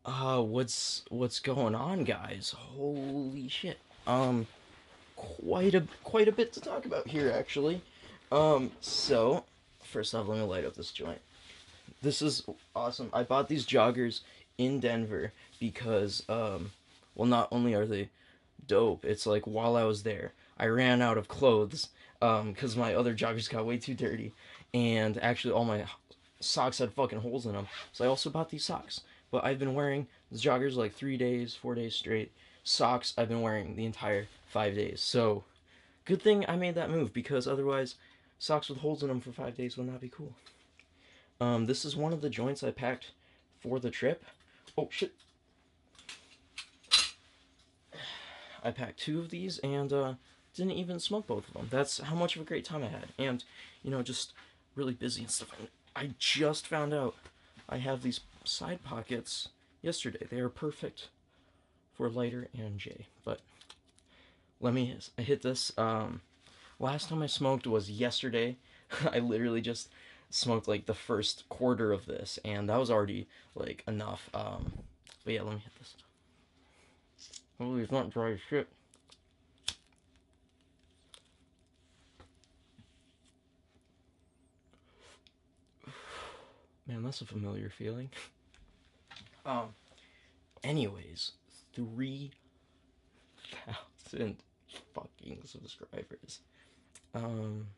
What's going on, guys? Holy shit. Um, quite a bit to talk about here, actually. So first off, let me light up this joint. This is awesome. I bought these joggers in Denver because well, not only are they dope, it's like while I was there, I ran out of clothes because my other joggers got way too dirty, and actually all my socks had fucking holes in them. So I also bought these socks. But I've been wearing the joggers like 3 days, 4 days straight. Socks I've been wearing the entire 5 days. So good thing I made that move because otherwise, socks with holes in them for 5 days would not be cool. This is one of the joints I packed for the trip. Oh shit! I packed two of these and didn't even smoke both of them. That's how much of a great time I had. And just really busy and stuff. And I just found out I have these side pockets yesterday. They are perfect for lighter and J. But let me hit this. Last time I smoked was yesterday. I literally just smoked like the first quarter of this, and that was already like enough. But yeah, let me hit this. Hopefully it's not dry as shit. Man, that's a familiar feeling. Um, anyways, 3,000 fucking subscribers. Um,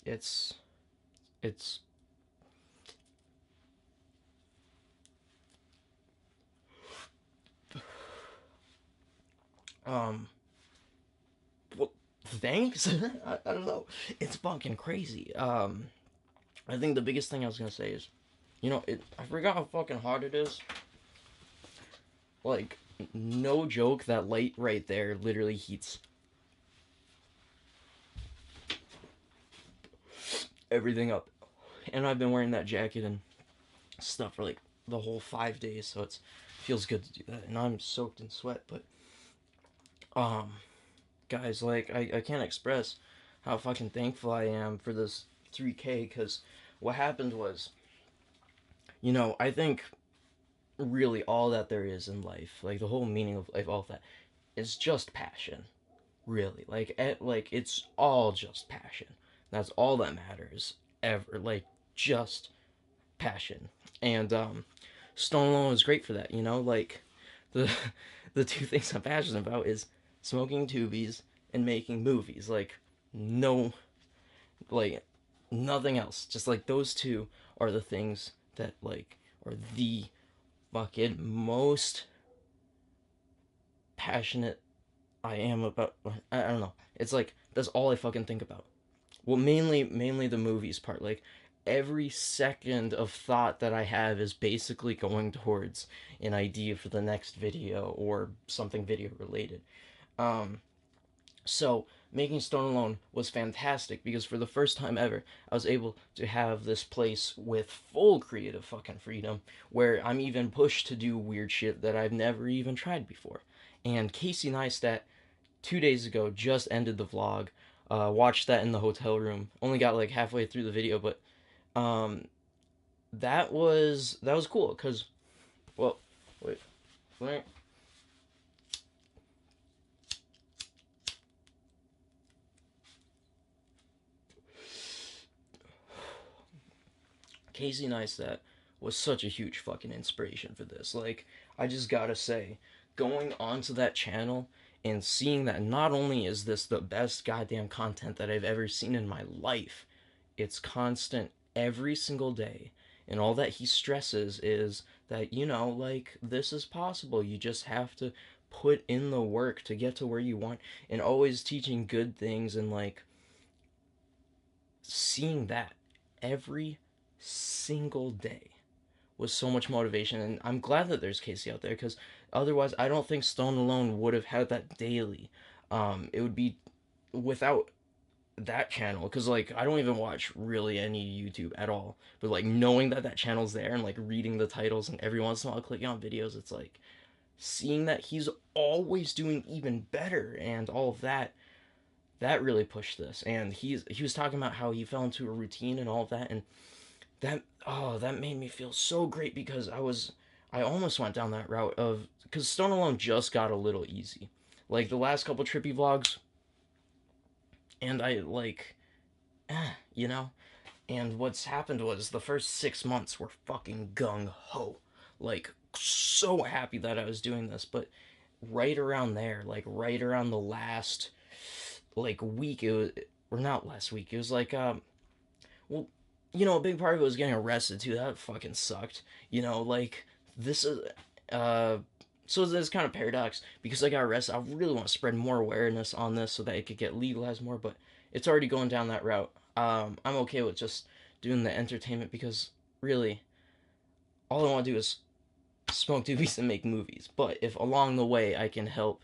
it's um well, thanks. I don't know. It's fucking crazy. I think the biggest thing I was gonna say is, I forgot how fucking hard it is. Like, no joke, that light right there literally heats everything up. And I've been wearing that jacket and stuff for like the whole 5 days, so it feels good to do that. And I'm soaked in sweat, but um, guys, like I can't express how fucking thankful I am for this 3K because what happened was, I think really all that there is in life, like the whole meaning of life, all of that, is just passion. Really, like it's all just passion. That's all that matters ever. Like just passion. And Stone Alone is great for that. Like the the two things I'm passionate about is smoking tubies and making movies. Like no, like nothing else. Just like those two are the things that like are the fucking most passionate I am about. I don't know. It's like that's all I fucking think about. Well, mainly the movies part. Like every second of thought that I have is basically going towards an idea for the next video or something video related. Um, so making Stone Alone was fantastic because for the first time ever, I was able to have this place with full creative fucking freedom where I'm even pushed to do weird shit that I've never even tried before. And Casey Neistat 2 days ago just ended the vlog. Watched that in the hotel room. Only got like halfway through the video, but um, that was cool. Cause well, wait, wait. Casey Neistat was such a huge fucking inspiration for this. Like, I just gotta say, going onto that channel and seeing that not only is this the best goddamn content that I've ever seen in my life, it's constant every single day. And all that he stresses is that, like, this is possible. You just have to put in the work to get to where you want, and always teaching good things and, like, seeing that every single day was so much motivation. And I'm glad that there's Casey out there because otherwise, I don't think Stone Alone would have had that daily. It would be without that channel because like I don't even watch really any YouTube at all, but like knowing that that channel's there and like reading the titles and every once in a while clicking on videos, it's like seeing that he's always doing even better and all of that really pushed this. And he was talking about how he fell into a routine and all of that, and that made me feel so great because I almost went down that route of because Stone Alone just got a little easy, like the last couple trippy vlogs, and I like, you know. And what's happened was the first 6 months were fucking gung ho, like so happy that I was doing this, but right around there, like right around the last like week, it was or not last week, it was like well, a big part of it was getting arrested too. That fucking sucked. Like this is uh so there's kind of paradox because I got arrested. I really want to spread more awareness on this so that it could get legalized more, but it's already going down that route. I'm okay with just doing the entertainment because really all I want to do is smoke doobies and make movies. But if along the way I can help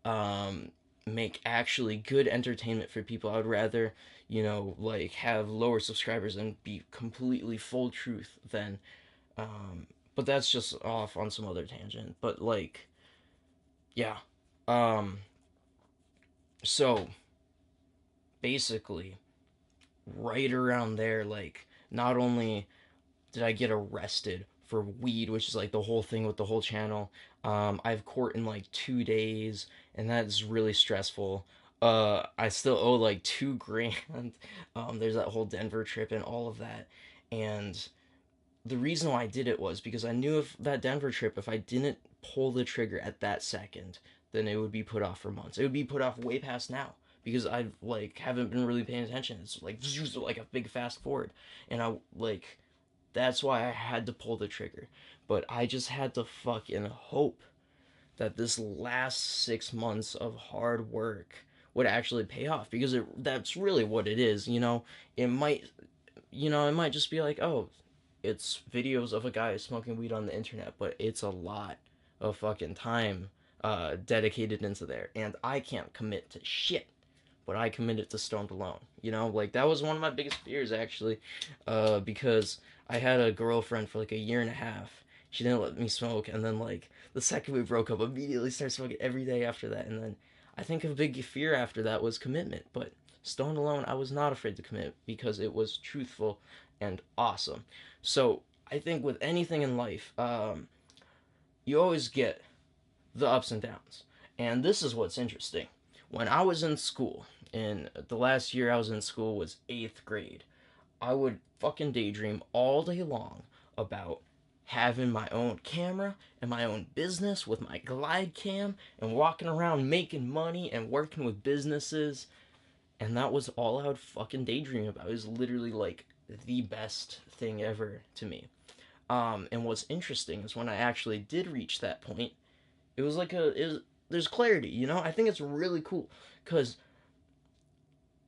um, make actually good entertainment for people, I would rather, like have lower subscribers and be completely full truth than. But that's just off on some other tangent. But like, yeah. Um, so basically, right around there, like, not only did I get arrested for weed, which is like the whole thing with the whole channel. I have court in like 2 days, and that's really stressful. I still owe like 2 grand. There's that whole Denver trip and all of that, and the reason why I did it was because I knew if that Denver trip, if I didn't pull the trigger at that second, then it would be put off for months. It would be put off way past now because I like haven't been really paying attention. It's like a big fast forward, and I like that's why I had to pull the trigger. But I just had to fucking hope that this last 6 months of hard work would actually pay off because that's really what it is. It might, it might just be like, oh, it's videos of a guy smoking weed on the internet, but it's a lot of fucking time dedicated into there, and I can't commit to shit. But I committed to Stoned Alone. Like that was one of my biggest fears actually, because I had a girlfriend for like a year and a half. She didn't let me smoke, and then like the second we broke up, immediately started smoking every day after that. And then I think a big fear after that was commitment. But Stoned Alone, I was not afraid to commit because it was truthful and awesome. So I think with anything in life, you always get the ups and downs. And this is what's interesting. When I was in school, and the last year I was in school was eighth grade, I would fucking daydream all day long about having my own camera and my own business with my glide cam and walking around making money and working with businesses. And that was all I would fucking daydream about. It was literally like the best thing ever to me. And what's interesting is when I actually did reach that point, it was like there's clarity, I think it's really cool because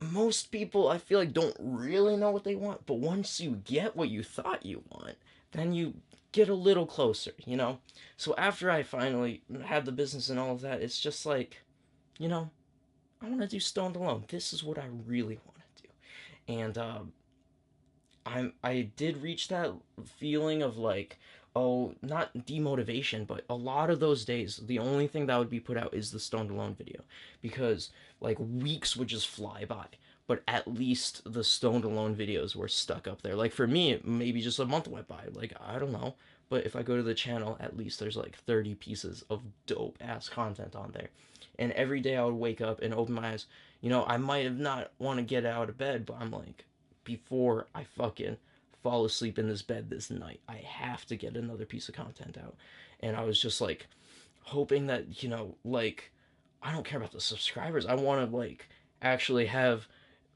most people I feel like don't really know what they want, but once you get what you thought you want, then you get a little closer. So after I finally had the business and all of that, it's just like, you know, I want to do Stoned Alone. This is what I really want to do, and I did reach that feeling of like, oh, not demotivation, but a lot of those days, the only thing that would be put out is the Stoned Alone video because like weeks would just fly by. But at least the Stoned Alone videos were stuck up there. Like for me, maybe just a month went by. Like I don't know, but if I go to the channel, at least there's like 30 pieces of dope ass content on there. And every day I would wake up and open my eyes. I might have not want to get out of bed, but I'm like, before I fucking fall asleep in this bed this night, I have to get another piece of content out. And I was just like hoping that, like I don't care about the subscribers. I want to like actually have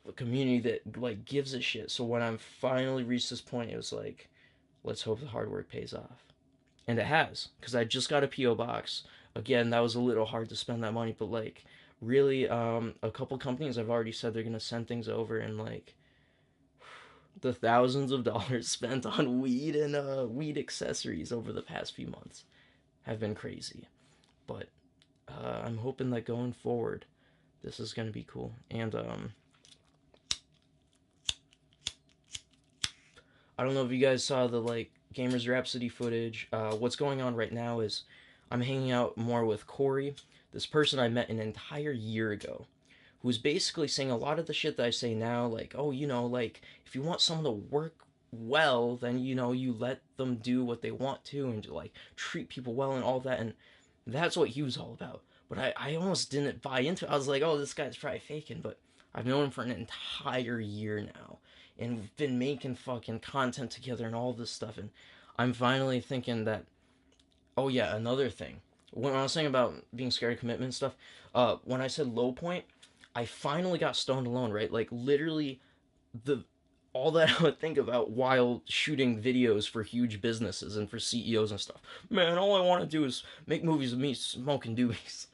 a community that like gives a shit. So when I'm finally reached this point, it was like, let's hope the hard work pays off. And it has, because I just got a PO box. Again, that was a little hard to spend that money, but like really, a couple companies have already said they're gonna send things over, and like the thousands of dollars spent on weed and weed accessories over the past few months have been crazy. But I'm hoping that going forward, this is gonna be cool. And I don't know if you guys saw the like Gamers Rhapsody footage. What's going on right now is I'm hanging out more with Corey, this person I met an entire year ago, who's basically saying a lot of the shit that I say now, like, oh, like if you want someone to work well, then you let them do what they want to and like treat people well and all that, and that's what he was all about. But I almost didn't buy into it. I was like, oh, this guy's probably faking, but I've known him for an entire year now, and we've been making fucking content together and all this stuff, and I'm finally thinking that, oh yeah, another thing. When I was saying about being scared of commitment and stuff, when I said low point, I finally got stoned alone, right? Like literally the all that I would think about while shooting videos for huge businesses and for CEOs and stuff. Man, all I want to do is make movies of me smoking doobies.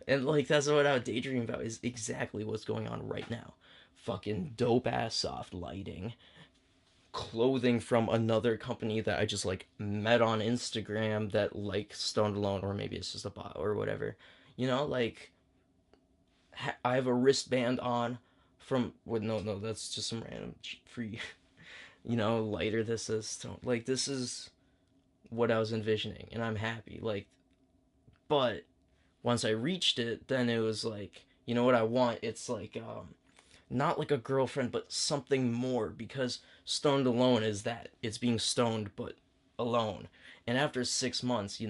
And like that's what I would daydream about is exactly what's going on right now. Fucking dope ass soft lighting, clothing from another company that I just like met on Instagram that like Stoned Alone, or maybe it's just a bot or whatever. Like I have a wristband on from no, that's just some random free lighter. This is like this is what I was envisioning, and I'm happy. Like, but once I reached it, then it was like, what I want. It's like not like a girlfriend, but something more, because stoned alone is that it's being stoned but alone. And after 6 months,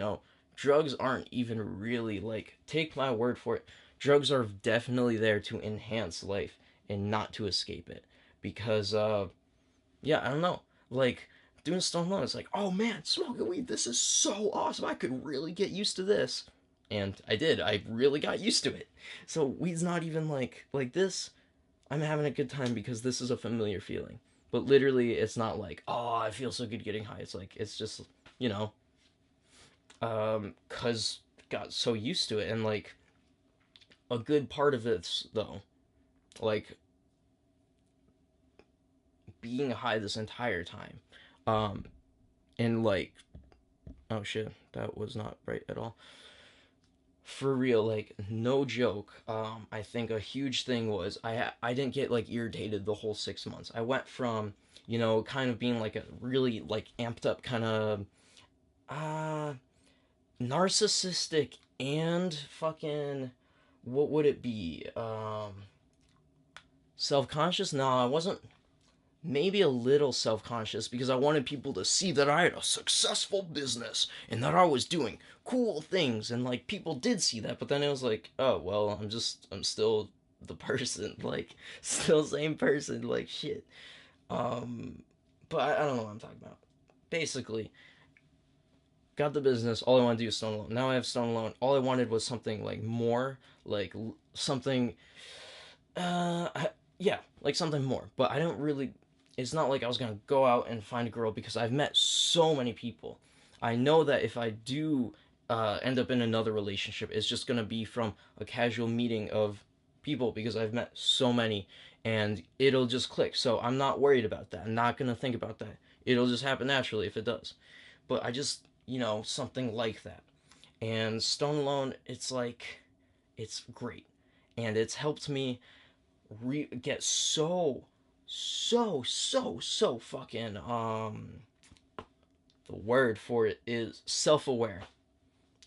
drugs aren't even really like, take my word for it, drugs are definitely there to enhance life and not to escape it. Because yeah, I don't know, like doing stone alone, it's like, oh man, smoking weed, this is so awesome, I could really get used to this. And I did, I really got used to it. So weed's not even like this. I'm having a good time because this is a familiar feeling. But literally, it's not like, oh, I feel so good getting high. It's like, it's just, you know, cause got so used to it. And like, a good part of it's though, like being high this entire time. Um, and like, oh shit, that was not right at all. For real, like no joke. I think a huge thing was I didn't get like irritated the whole 6 months. I went from kind of being like a really like amped up kind of uh narcissistic and fucking, what would it be, self conscious. No, I wasn't. Maybe a little self conscious because I wanted people to see that I had a successful business and that I was doing cool things, and like people did see that, but then it was like, oh well, I'm still the person, like still same person, like shit. Um, but I don't know what I'm talking about. Basically, got the business. All I want to do is Stone Alone. Now I have Stone Alone. All I wanted was something like more, like something yeah, like something more. But I don't really. It's not like I was gonna go out and find a girl because I've met so many people. I know that if I do end up in another relationship, it's just gonna be from a casual meeting of people because I've met so many, and it'll just click. So I'm not worried about that. I'm not gonna think about that. It'll just happen naturally if it does. But I just, something like that. And Stone Alone, it's like, it's great, and it's helped me get so fucking the word for it is self-aware,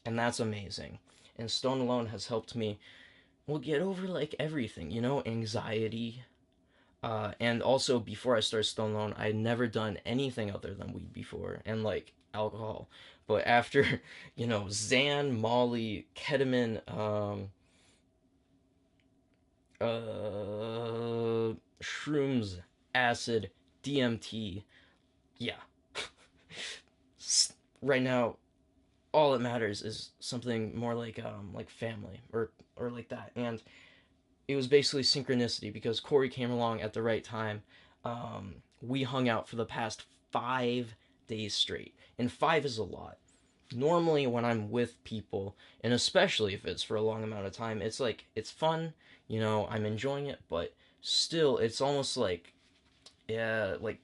and that's amazing. And Stone Alone has helped me, well, get over like everything, anxiety. And also before I started Stone Alone, I had never done anything other than weed before, and like alcohol. But after, Xan, Molly, ketamine, shrooms, acid, DMT. Yeah. Right now, all that matters is something more like family or like that. And it was basically synchronicity because Corey came along at the right time. We hung out for the past 5 days straight, and five is a lot. Normally, when I'm with people, and especially if it's for a long amount of time, it's like it's fun. I'm enjoying it, but still, it's almost like, yeah, like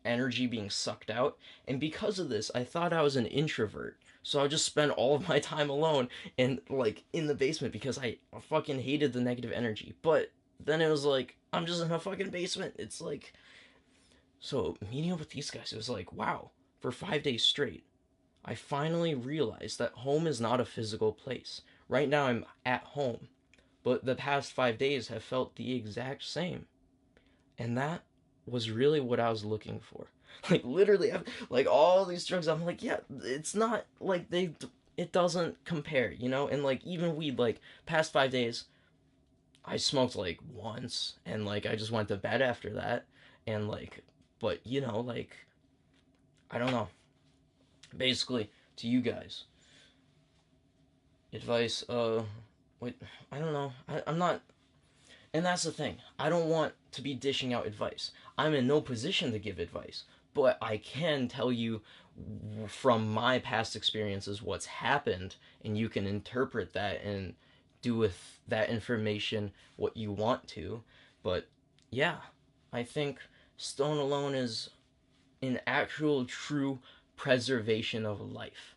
energy being sucked out. And because of this, I thought I was an introvert. So I just spend all of my time alone and like in the basement because I fucking hated the negative energy. But then it was like, I'm just in a fucking basement. It's like, so meeting up with these guys, it was like, wow, for 5 days straight, I finally realized that home is not a physical place. Right now I'm at home, but the past 5 days have felt the exact same. And that was really what I was looking for. Like literally, like all these drugs, I'm like, yeah, it's not like it doesn't compare, you know. And like even weed, like past 5 days, I smoked like once, and like I just went to bed after that, and like, but you know, like I don't know. Basically, to you guys, advice. Wait, I don't know. I'm not. And that's the thing. I don't want to be dishing out advice. I'm in no position to give advice, but I can tell you from my past experiences what's happened, and you can interpret that and do with that information what you want to. But yeah, I think Stone Alone is an actual true preservation of life,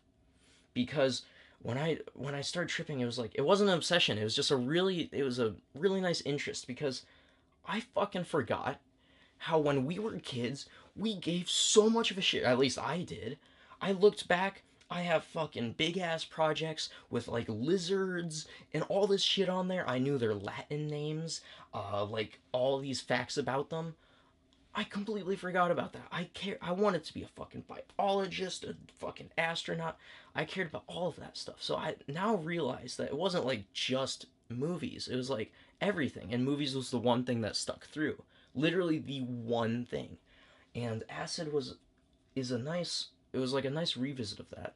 because when I started tripping, it was like it wasn't an obsession. It was a really nice interest, because I fucking forgot how when we were kids we gave so much of a shit. At least I did. I looked back. I have fucking big ass projects with like lizards and all this shit on there. I knew their Latin names, like all these facts about them. I completely forgot about that. I wanted to be a fucking biologist, a fucking astronaut. I cared about all of that stuff. So I now realize that it wasn't like just movies. It was like everything. And movies was the one thing that stuck through. Literally the one thing. And Acid was is a nice it was like a nice revisit of that.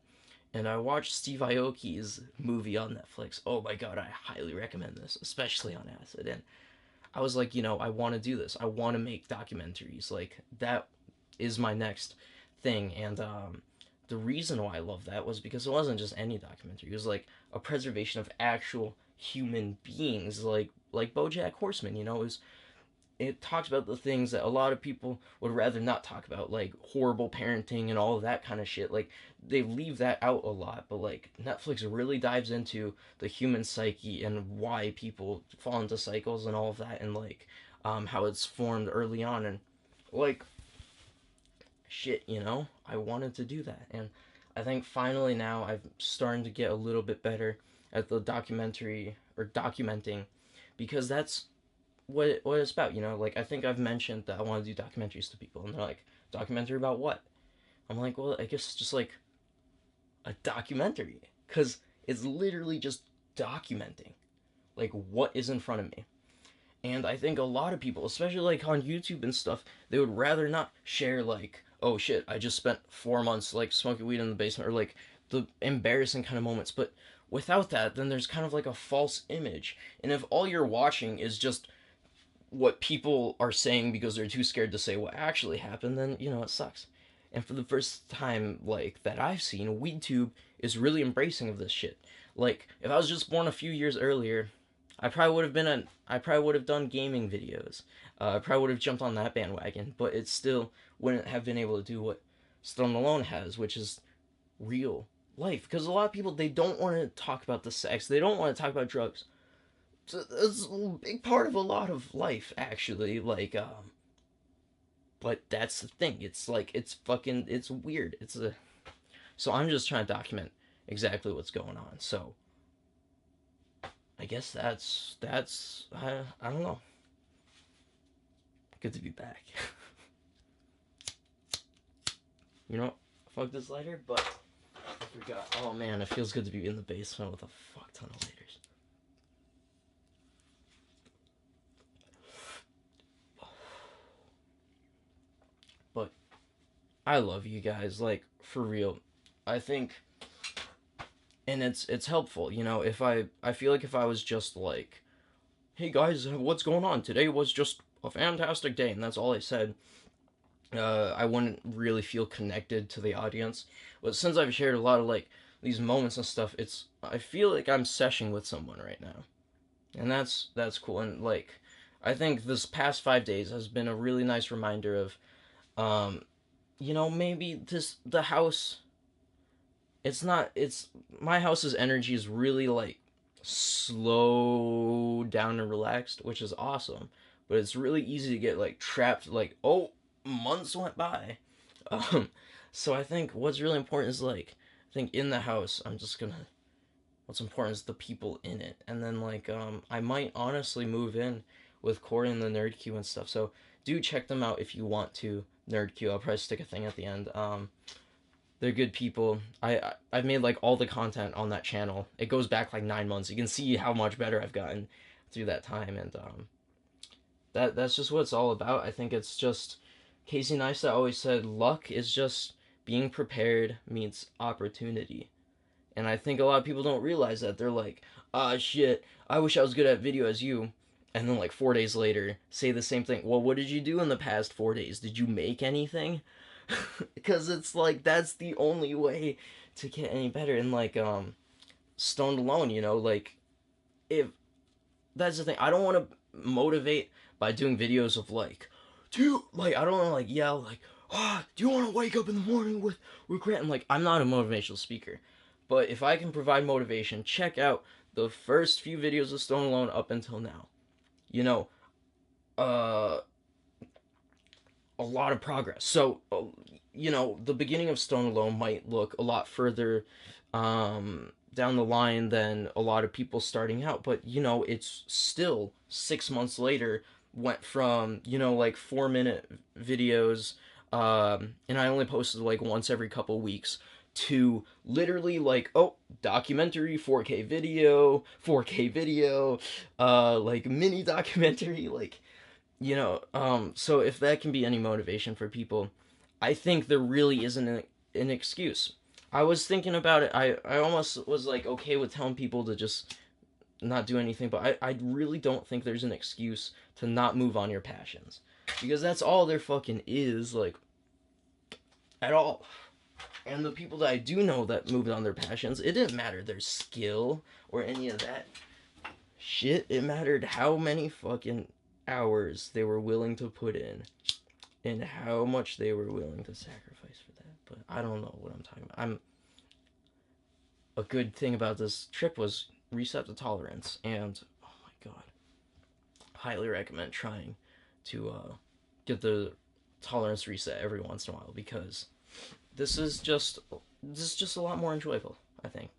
And I watched Steve Aoki's movie on Netflix. Oh my god, I highly recommend this, especially on Acid. And I was like, I want to do this. I want to make documentaries. Like that is my next thing. And the reason why I love that was because it wasn't just any documentary. It was like a preservation of actual human beings, like BoJack Horseman. It talks about the things that a lot of people would rather not talk about, like horrible parenting and all of that kind of shit. Like they leave that out a lot, but like Netflix really dives into the human psyche and why people fall into cycles and all of that, and like how it's formed early on, and like shit, I wanted to do that, and I think finally now I'm starting to get a little bit better at the documentary or documenting, because that's what it's about. Like I think I've mentioned that I want to do documentaries to people, and they're like, documentary about what? I'm like, well, I guess it's just like a documentary, because it's literally just documenting like what is in front of me. And I think a lot of people, especially like on YouTube and stuff, they would rather not share like, oh shit, I just spent 4 months like smoking weed in the basement, or like the embarrassing kind of moments. But without that, then there's kind of like a false image. And if all you're watching is just what people are saying because they're too scared to say what actually happened, then it sucks. And for the first time like that I've seen, WeedTube is really embracing of this shit. Like if I was just born a few years earlier, I probably would have done gaming videos. I probably would have jumped on that bandwagon, but it still wouldn't have been able to do what Stone Alone has, which is real life. Because a lot of people, they don't want to talk about the sex, they don't want to talk about drugs. So it's a big part of a lot of life, actually. Like, but that's the thing. It's like it's weird. So I'm just trying to document exactly what's going on. So I guess I don't know. Good to be back. Fuck this lighter, but I forgot. Oh man, it feels good to be in the basement with a fuck ton of lighters. But I love you guys, like for real. I think, and it's helpful, if I feel like if I was just like, hey guys, what's going on? Today was just a fantastic day, and that's all I said, I wouldn't really feel connected to the audience. But since I've shared a lot of like these moments and stuff, I feel like I'm seshing with someone right now, and that's cool. And like, I think this past 5 days has been a really nice reminder of, maybe the house. It's not. It's my house's energy is really like slow down and relaxed, which is awesome. But it's really easy to get like trapped. Like, oh, months went by. Um, so I think what's really important is like, I think in the house, I'm just gonna. What's important is the people in it, and then like I might honestly move in with Corey and the Nerd Q and stuff. So do check them out if you want to. Nerd Q. I'll probably stick a thing at the end. They're good people. I've made like all the content on that channel. It goes back like 9 months. You can see how much better I've gotten through that time, and that's just what it's all about. I think it's just Casey Neistat always said luck is just being prepared meets opportunity. And I think a lot of people don't realize that. They're like, ah, shit, I wish I was good at video as you. And then, like, 4 days later, say the same thing. Well, what did you do in the past 4 days? Did you make anything? Because it's like, that's the only way to get any better. And, like, Stoned Alone, you know, like, if that's the thing. I don't want to motivate by doing videos of, like, I don't want to, like, yell, like, do you want to wake up in the morning with regret? And, like, I'm not a motivational speaker. But if I can provide motivation, check out the first few videos of Stone Alone up until now. You know, uh, a lot of progress. So, you know, the beginning of Stone Alone might look a lot further down the line than a lot of people starting out. But, you know, it's still 6 months later, went from, you know, like 4-minute videos, and I only posted like once every couple weeks, to literally like, oh, documentary, 4K video, like mini documentary, like, you know, so if that can be any motivation for people, I think there really isn't an excuse. I was thinking about it. I almost was like okay with telling people to just not do anything, but I really don't think there's an excuse to not move on your passions. Because that's all there fucking is, like, at all. And the people that I do know that moved on their passions, it didn't matter their skill or any of that shit. It mattered how many fucking hours they were willing to put in and how much they were willing to sacrifice for that. But I don't know what I'm talking about. A good thing about this trip was reset the tolerance, and oh my god, highly recommend trying to get the tolerance reset every once in a while, because this is just a lot more enjoyable, I think.